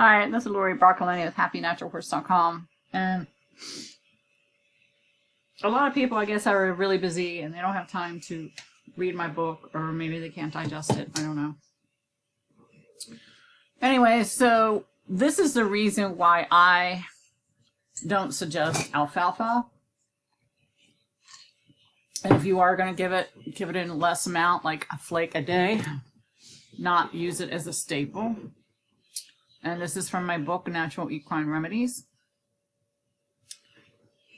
Hi, this is Lori Barcolini with HappyNaturalHorse.com. And a lot of people, I guess, are really busy and they don't have time to read my book, or maybe they can't digest it. I don't know. Anyway, so this is the reason why I don't suggest alfalfa. And if you are going to give it in less amount, like a flake a day, not use it as a staple. And this is from my book, Natural Equine Remedies.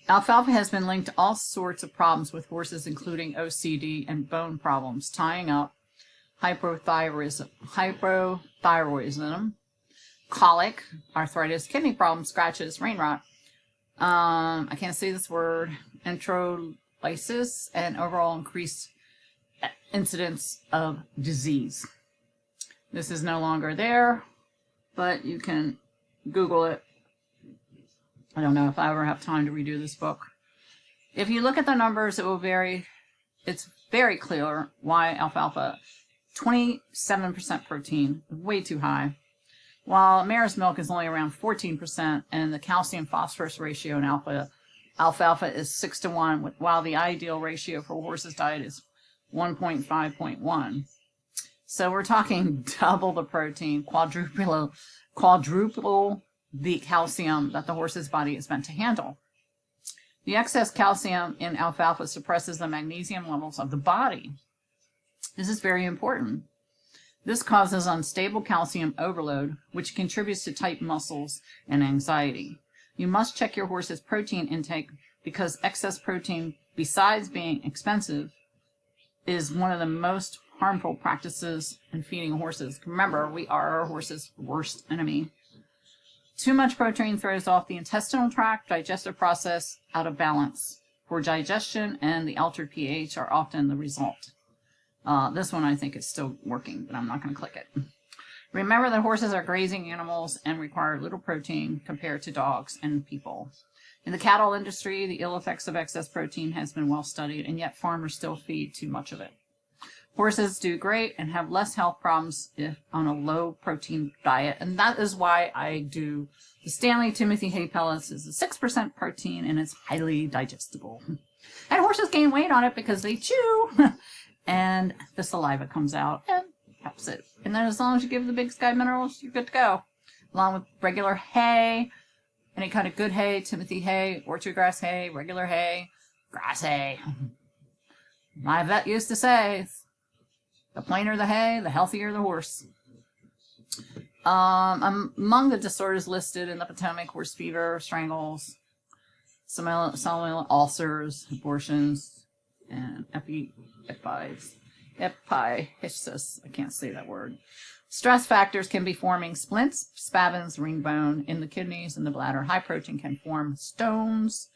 Alfalfa has been linked to all sorts of problems with horses, including OCD and bone problems, tying up, hypothyroidism, colic, arthritis, kidney problems, scratches, rain rot. I can't say this word, enterolysis, and overall increased incidence of disease. This is no longer there, but you can Google it. I don't know if I ever have time to redo this book. If you look at the numbers, it's very clear why alfalfa, 27% protein, way too high, while mare's milk is only around 14%, and the calcium phosphorus ratio in alfalfa is 6:1, while the ideal ratio for a horse's diet is 1.5.1. So we're talking double the protein, quadruple the calcium that the horse's body is meant to handle. The excess calcium in alfalfa suppresses the magnesium levels of the body. This is very important. This causes unstable calcium overload, which contributes to tight muscles and anxiety. You must check your horse's protein intake because excess protein, besides being expensive, is one of the most harmful practices in feeding horses. Remember, we are our horse's worst enemy. Too much protein throws off the intestinal tract, digestive process out of balance. Poor digestion and the altered pH are often the result. This one I think is still working, but I'm not going to click it. Remember that horses are grazing animals and require little protein compared to dogs and people. In the cattle industry, the ill effects of excess protein has been well studied, and yet farmers still feed too much of it. Horses do great and have less health problems if on a low protein diet, and that is why I do the Stanley Timothy hay pellets. Is a 6% protein and it's highly digestible. And horses gain weight on it because they chew, and the saliva comes out and helps it. And then as long as you give the Big Sky minerals, you're good to go. Along with regular hay, any kind of good hay, Timothy hay, orchard grass hay, regular hay, grass hay. My vet used to say, the plainer the hay, the healthier the horse. Among the disorders listed in the Potomac, horse fever, strangles, salmonella, ulcers, abortions, and epiphysis. I can't say that word. Stress factors can be forming splints, spavins, ring bone in the kidneys and the bladder. High protein can form stones.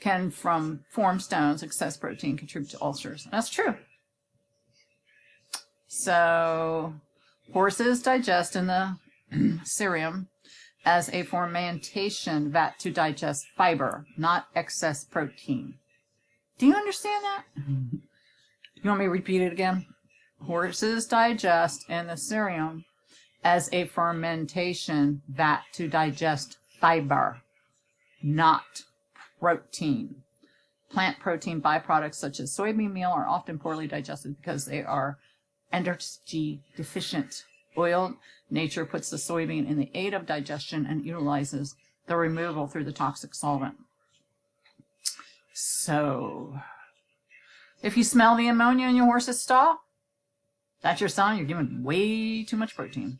Excess protein contribute to ulcers. That's true. So horses digest in the cerium as a fermentation vat to digest fiber, not excess protein. Do you understand that? You want me to repeat it again? Horses digest in the cerium as a fermentation vat to digest fiber, not protein. Plant protein byproducts such as soybean meal are often poorly digested because they are energy deficient. Oil, nature puts the soybean in the aid of digestion and utilizes the removal through the toxic solvent. So, if you smell the ammonia in your horse's stall, that's your sign you're giving way too much protein.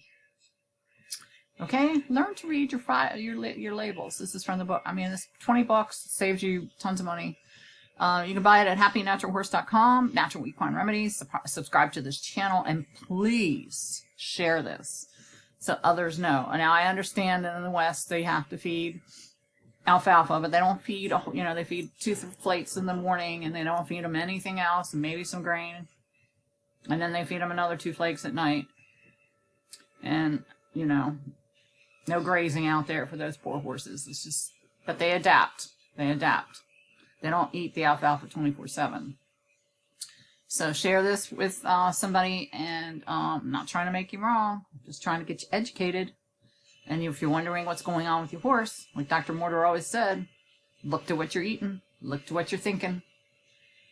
Okay, learn to read your labels. This is from the book. I mean, this $20 saves you tons of money. You can buy it at HappyNaturalHorse.com, Natural Equine Remedies. Subscribe to this channel, and please share this so others know. Now, I understand that in the West they have to feed alfalfa, but they don't feed, they feed 2 plates in the morning, and they don't feed them anything else, and maybe some grain. And then they feed them another 2 flakes at night. And, no grazing out there for those poor horses. It's just, but they adapt. They don't eat the alfalfa 24/7. So share this with somebody, and I'm not trying to make you wrong. I'm just trying to get you educated. And if you're wondering what's going on with your horse, like Dr. Mortar always said, look to what you're eating, look to what you're thinking.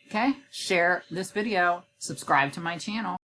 Okay? Share this video, subscribe to my channel.